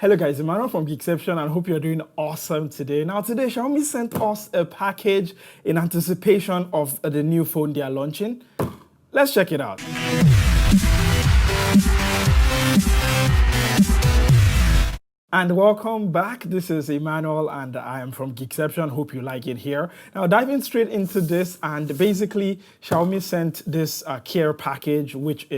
Hello guys, Emmanuel from Geekception, and hope you're doing awesome today. Now today, Xiaomi sent us a package in anticipation of the new phone they are launching. Let's check it out. And welcome back. This is Emmanuel and I am from Geekception. Hope you like it here. Now diving straight into this, and basically Xiaomi sent this care package, which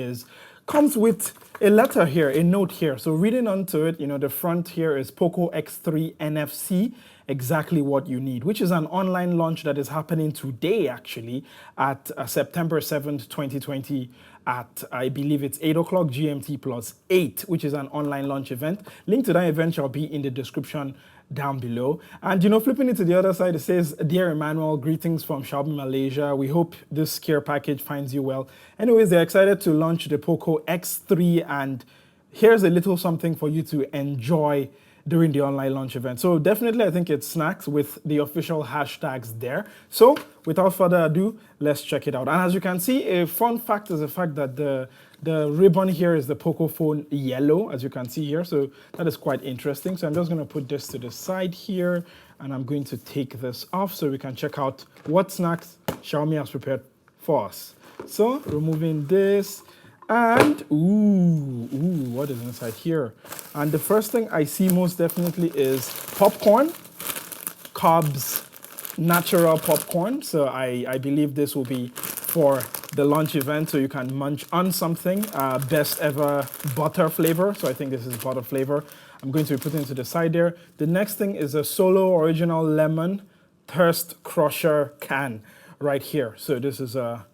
comes with a letter here, a note here. So reading onto it, the front here is Poco X3 NFC, exactly what you need, which is an online launch that is happening today, actually, at September 7th, 2020, at, I believe it's 8 o'clock GMT plus 8, which is an online launch event. Link to that event shall be in the description down below. And flipping it to the other side, it says, "Dear Emmanuel, greetings from Xiaomi Malaysia. We hope this care package finds you well." Anyways, they're excited to launch the Poco X3, and here's a little something for you to enjoy during the online launch event. So definitely, I think it's snacks with the official hashtags there. So without further ado, let's check it out. And as you can see, a fun fact is the fact that the ribbon here is the Poco phone yellow, as you can see here. So that is quite interesting. So I'm just going to put this to the side here, and I'm going to take this off so we can check out what snacks Xiaomi has prepared for us. So removing this, and what is inside here? And the first thing I see most definitely is popcorn, Cobb's natural popcorn. So I believe this will be for the launch event, so you can munch on something. Best ever butter flavor. So I think this is butter flavor. I'm going to be putting it to the side there. The next thing is a Solo Original Lemon Thirst Crusher can right here. So this is a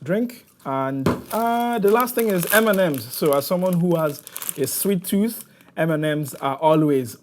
drink. And the last thing is M&Ms. So as someone who has a sweet tooth, M&Ms are always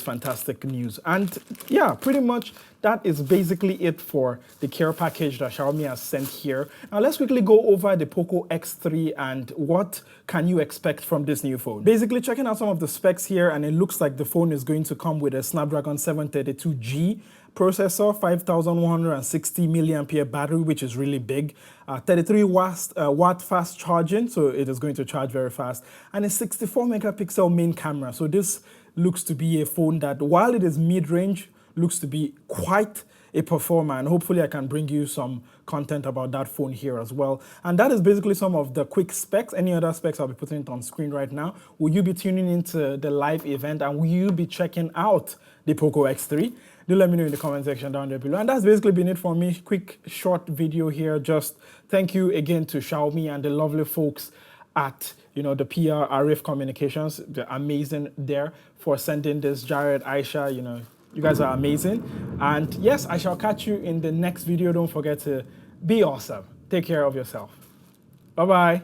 fantastic news. And yeah, pretty much that is basically it for the care package that Xiaomi has sent here. Now let's quickly go over the Poco X3 and what can you expect from this new phone. Basically checking out some of the specs here, and it looks like the phone is going to come with a Snapdragon 732G processor, 5160 milliampere battery, which is really big, 33 watt fast charging, so it is going to charge very fast, and a 64 megapixel main camera. So this looks to be a phone that, while it is mid-range, looks to be quite a performer, and hopefully I can bring you some content about that phone here as well. And that is basically some of the quick specs. Any other specs, I'll be putting it on screen right now. Will you be tuning into the live event, and will you be checking out the Poco X3? Do let me know in the comment section down there below. And that's basically been it for me. Quick, short video here. Just thank you again to Xiaomi and the lovely folks at the PR Arif Communications. They're amazing there for sending this. Jared, Aisha, you guys are amazing. And yes, I shall catch you in the next video. Don't forget to be awesome. Take care of yourself. Bye-bye.